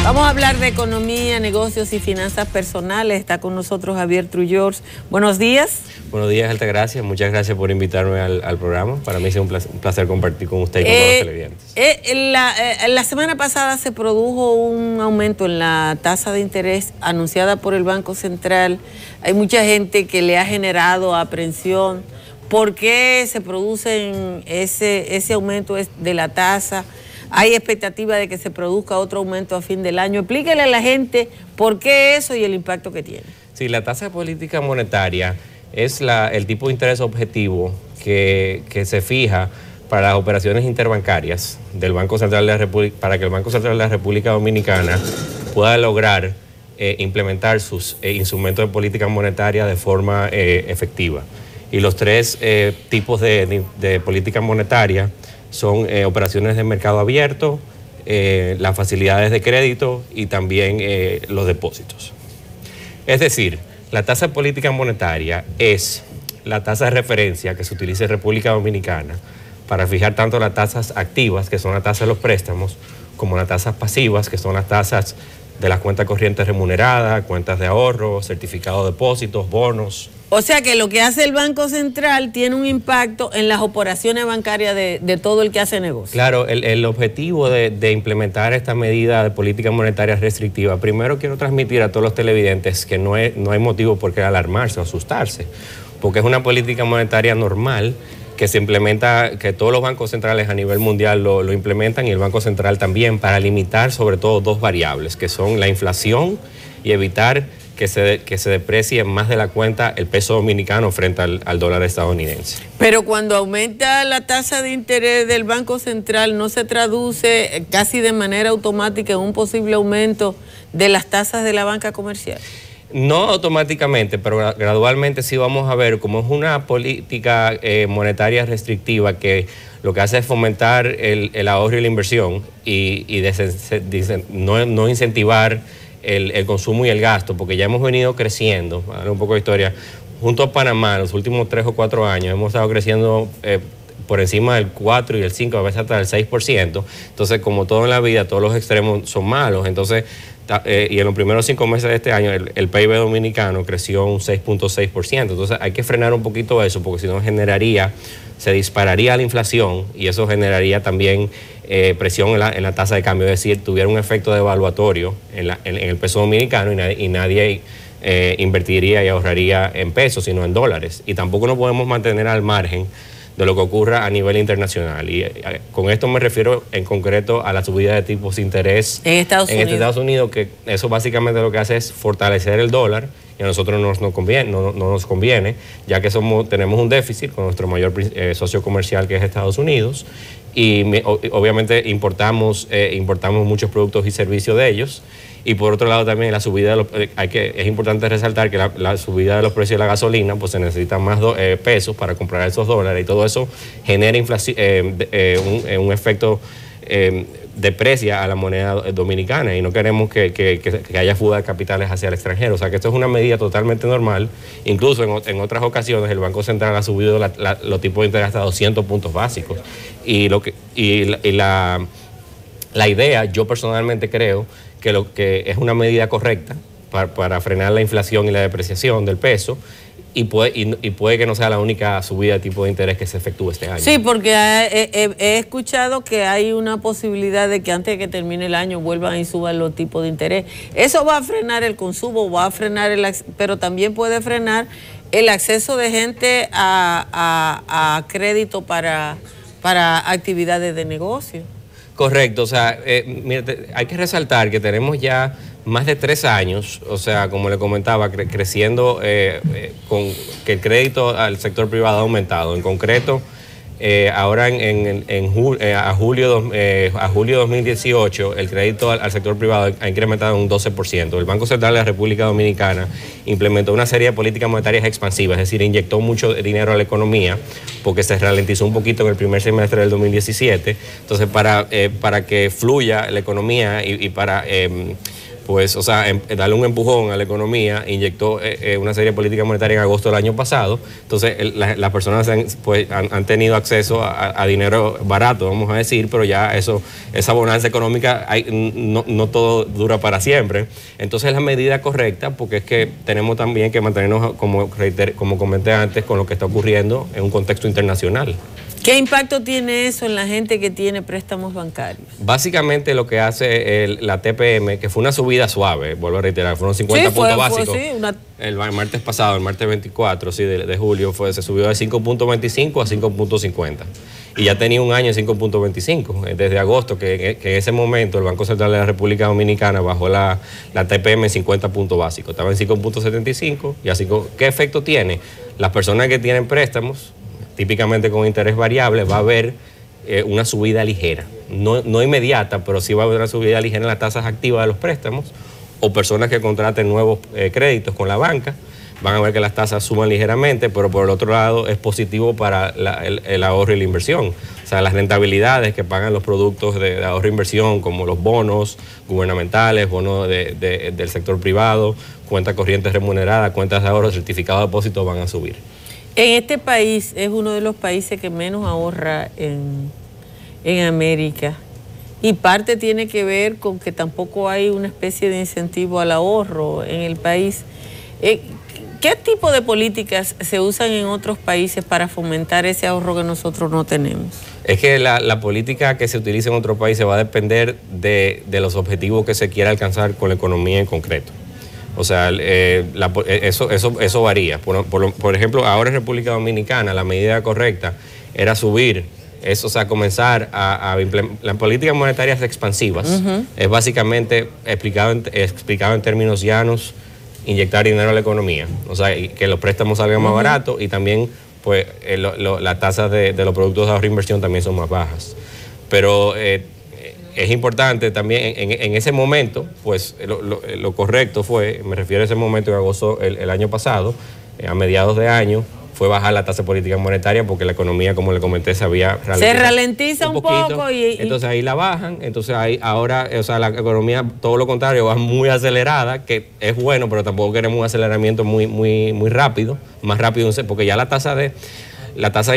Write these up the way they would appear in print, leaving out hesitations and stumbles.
Vamos a hablar de economía, negocios y finanzas personales. Está con nosotros Javier Trullors. Buenos días. Buenos días, Altagracia. Muchas gracias por invitarme al programa. Para mí es un placer compartir con usted y con todos los televidentes. La semana pasada se produjo un aumento en la tasa de interés anunciada por el Banco Central. Hay mucha gente que le ha generado aprensión. ¿Por qué se produce ese aumento de la tasa? Hay expectativa de que se produzca otro aumento a fin del año. Explíquele a la gente por qué eso y el impacto que tiene. Sí, la tasa de política monetaria es el tipo de interés objetivo que se fija para las operaciones interbancarias del Banco Central de la República, para que el Banco Central de la República Dominicana pueda lograr implementar sus instrumentos de política monetaria de forma efectiva. Y los tres tipos de política monetaria son operaciones de mercado abierto, las facilidades de crédito y también los depósitos. Es decir, la tasa de política monetaria es la tasa de referencia que se utiliza en República Dominicana para fijar tanto las tasas activas, que son las tasas de los préstamos, como las tasas pasivas, que son las tasas de las cuentas corrientes remuneradas, cuentas de ahorro, certificados de depósitos, bonos. O sea que lo que hace el Banco Central tiene un impacto en las operaciones bancarias de todo el que hace negocio. Claro, el objetivo de implementar esta medida de política monetaria restrictiva, primero quiero transmitir a todos los televidentes que no hay motivo por qué alarmarse o asustarse, porque es una política monetaria normal que se implementa, que todos los bancos centrales a nivel mundial lo implementan y el Banco Central también, para limitar sobre todo dos variables, que son la inflación y evitar que se deprecie más de la cuenta el peso dominicano frente al dólar estadounidense. Pero cuando aumenta la tasa de interés del Banco Central, ¿no se traduce casi de manera automática en un posible aumento de las tasas de la banca comercial? No automáticamente, pero gradualmente sí vamos a ver cómo es una política monetaria restrictiva que lo que hace es fomentar el ahorro y la inversión y no incentivar el consumo y el gasto, porque ya hemos venido creciendo, para dar un poco de historia, junto a Panamá, en los últimos 3 o 4 años hemos estado creciendo por encima del 4 y el 5, a veces hasta el 6%. Entonces, como todo en la vida, todos los extremos son malos. Entonces, y en los primeros 5 meses de este año, el PIB dominicano creció un 6.6%. Entonces, hay que frenar un poquito eso, porque si no se dispararía la inflación y eso generaría también presión en la tasa de cambio. Es decir, tuviera un efecto devaluatorio en el peso dominicano y nadie invertiría y ahorraría en pesos, sino en dólares. Y tampoco nos podemos mantener al margen de lo que ocurra a nivel internacional. Y con esto me refiero en concreto a la subida de tipos de interés en Estados Unidos, que eso básicamente lo que hace es fortalecer el dólar, y a nosotros no nos conviene, ya que tenemos un déficit con nuestro mayor socio comercial, que es Estados Unidos, y obviamente importamos muchos productos y servicios de ellos. Y por otro lado también la subida es importante resaltar que la subida de los precios de la gasolina, pues se necesitan más pesos para comprar esos dólares, y todo eso genera inflación, un efecto deprecia a la moneda dominicana, y no queremos que haya fuga de capitales hacia el extranjero. O sea que esto es una medida totalmente normal. Incluso en otras ocasiones el Banco Central ha subido los tipos de interés hasta 200 puntos básicos. Y la idea, yo personalmente creo que es una medida correcta para frenar la inflación y la depreciación del peso, y puede que no sea la única subida de tipo de interés que se efectúe este año. Sí, porque he escuchado que hay una posibilidad de que antes de que termine el año vuelvan y suban los tipos de interés. Eso va a frenar el consumo, pero también puede frenar el acceso de gente a crédito para actividades de negocio. Correcto, o sea, hay que resaltar que tenemos ya más de 3 años, o sea, como le comentaba, creciendo con que el crédito al sector privado ha aumentado. En concreto, ahora a julio 2018, el crédito al sector privado ha incrementado un 12%. El Banco Central de la República Dominicana implementó una serie de políticas monetarias expansivas, es decir, inyectó mucho dinero a la economía, porque se ralentizó un poquito en el primer semestre del 2017. Entonces, para que fluya la economía y para pues, o sea, darle un empujón a la economía, inyectó una serie de políticas monetarias en agosto del año pasado. Entonces, las personas han tenido acceso a dinero barato, vamos a decir, pero ya esa bonanza económica, no todo dura para siempre. Entonces, es la medida correcta, porque es que tenemos también que mantenernos, como comenté antes, con lo que está ocurriendo en un contexto internacional. ¿Qué impacto tiene eso en la gente que tiene préstamos bancarios? Básicamente lo que hace la TPM, que fue una subida suave, vuelvo a reiterar, fueron 50 puntos básicos. El martes pasado, el martes 24 de julio, se subió de 5.25 a 5.50. Y ya tenía un año en 5.25, desde agosto, que en ese momento el Banco Central de la República Dominicana bajó la TPM en 50 puntos básicos. Estaba en 5.75 y así, ¿qué efecto tiene? Las personas que tienen préstamos, típicamente con interés variable, va a haber una subida ligera, no inmediata, pero sí va a haber una subida ligera en las tasas activas de los préstamos, o personas que contraten nuevos créditos con la banca, van a ver que las tasas suman ligeramente, pero por el otro lado es positivo para el ahorro y la inversión. O sea, las rentabilidades que pagan los productos de ahorro e inversión, como los bonos gubernamentales, bonos del sector privado, cuentas corrientes remuneradas, cuentas de ahorro, certificados de depósito, van a subir. En este país es uno de los países que menos ahorra en América, y parte tiene que ver con que tampoco hay una especie de incentivo al ahorro en el país. ¿Qué tipo de políticas se usan en otros países para fomentar ese ahorro que nosotros no tenemos? Es que la política que se utiliza en otros países va a depender de los objetivos que se quiera alcanzar con la economía en concreto. O sea, eso varía. Por ejemplo, ahora en República Dominicana la medida correcta era subir eso, o sea, comenzar a implementar las políticas monetarias expansivas. Es básicamente, explicado en términos llanos, inyectar dinero a la economía. O sea, y que los préstamos salgan más baratos, y también pues las tasas de los productos de ahorro e inversión también son más bajas. Pero es importante también, en ese momento, pues lo correcto fue, me refiero a ese momento en agosto el año pasado, a mediados de año, fue bajar la tasa de política monetaria, porque la economía, como le comenté, se ralentiza un poco entonces ahí la bajan. Entonces ahí ahora, o sea, la economía, todo lo contrario, va muy acelerada, que es bueno, pero tampoco queremos un aceleramiento muy rápido, más rápido, porque ya la tasa de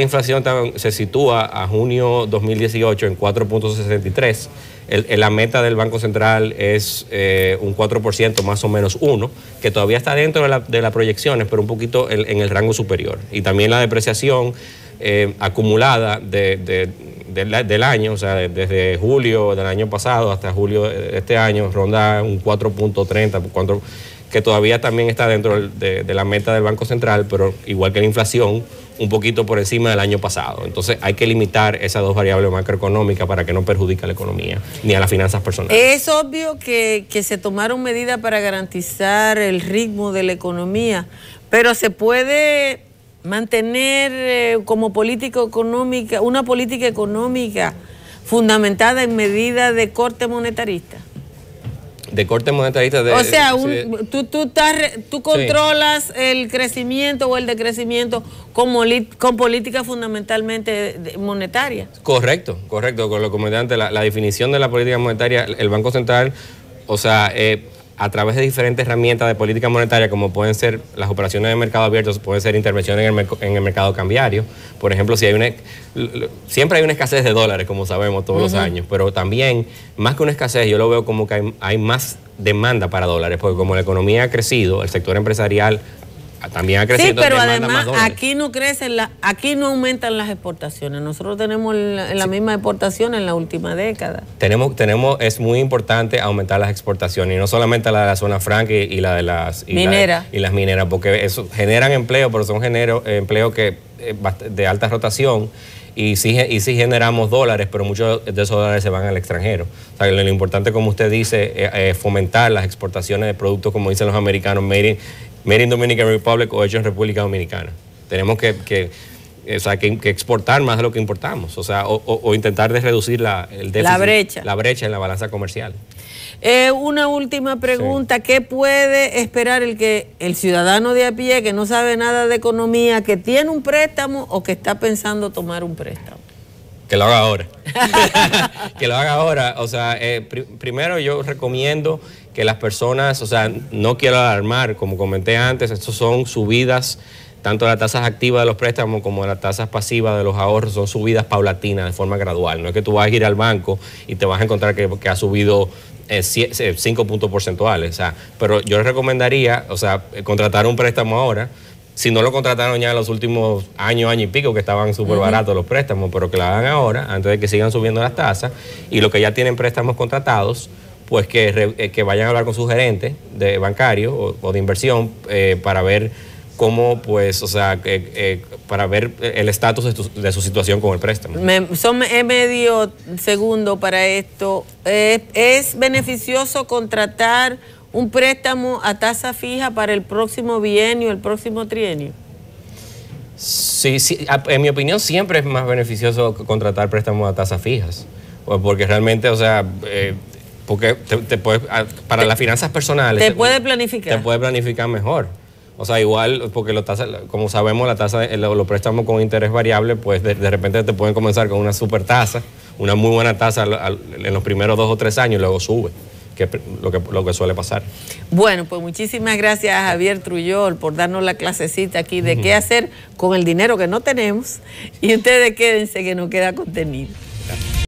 inflación se sitúa a junio 2018 en 4.63. La meta del Banco Central es un 4%, más o menos 1%, que todavía está dentro de las proyecciones, pero un poquito en el rango superior. Y también la depreciación acumulada del año, o sea, desde julio del año pasado hasta julio de este año, ronda un 4.30%, que todavía también está dentro de la meta del Banco Central, pero igual que la inflación, un poquito por encima del año pasado. Entonces hay que limitar esas dos variables macroeconómicas para que no perjudique a la economía ni a las finanzas personales. Es obvio que se tomaron medidas para garantizar el ritmo de la economía, pero se puede mantener como política económica, una política económica fundamentada en medidas de corte monetarista. De corte monetarista. O sea, tú controlas el crecimiento o el decrecimiento con políticas fundamentalmente monetarias. Correcto, con lo comenté antes, la definición de la política monetaria, el Banco Central, o sea, a través de diferentes herramientas de política monetaria, como pueden ser las operaciones de mercado abierto, pueden ser intervenciones en el mercado cambiario. Por ejemplo, siempre hay una escasez de dólares, como sabemos, todos los años, pero también, más que una escasez, yo lo veo como que hay más demanda para dólares, porque como la economía ha crecido, el sector empresarial también ha crecido. Sí, pero además aquí no crecen, aquí no aumentan las exportaciones. Nosotros tenemos la misma exportación en la última década. Es muy importante aumentar las exportaciones, y no solamente la de la zona franca y la de las mineras, porque eso generan empleo, pero son empleo de alta rotación. Y sí generamos dólares, pero muchos de esos dólares se van al extranjero. O sea, lo importante, como usted dice, es fomentar las exportaciones de productos, como dicen los americanos, made in Dominican Republic o hechos en República Dominicana. Tenemos que exportar más de lo que importamos, o sea, o intentar de reducir el déficit, la brecha en la balanza comercial. Una última pregunta, sí. ¿Qué puede esperar el ciudadano de a pie que no sabe nada de economía, que tiene un préstamo o que está pensando tomar un préstamo? Que lo haga ahora. Que lo haga ahora. O sea, primero yo recomiendo que las personas, o sea, no quiero alarmar, como comenté antes, estos son subidas, tanto las tasas activas de los préstamos como las tasas pasivas de los ahorros, son subidas paulatinas de forma gradual. No es que tú vas a ir al banco y te vas a encontrar que ha subido 5 puntos porcentuales. O sea, pero yo les recomendaría, o sea, contratar un préstamo ahora. Si no lo contrataron ya en los últimos año y pico, que estaban súper baratos los préstamos, pero que lo hagan ahora, antes de que sigan subiendo las tasas, y los que ya tienen préstamos contratados, pues que vayan a hablar con su gerente de bancario o de inversión para ver cómo, pues, o sea, para ver el estatus de su situación con el préstamo. Medio segundo para esto. ¿Es beneficioso contratar un préstamo a tasa fija para el próximo bienio, el próximo trienio? Sí, en mi opinión siempre es más beneficioso contratar préstamos a tasas fijas, porque realmente, o sea, porque para las finanzas personales... Te puede planificar. Te puede planificar mejor. O sea, igual, porque como sabemos, la tasa, los préstamos con interés variable, pues de repente te pueden comenzar con una super tasa, una muy buena tasa en los primeros 2 o 3 años y luego sube. Que es lo que suele pasar. Bueno, pues muchísimas gracias a Javier Trullol por darnos la clasecita aquí de qué hacer con el dinero que no tenemos, y ustedes quédense que nos queda contenido.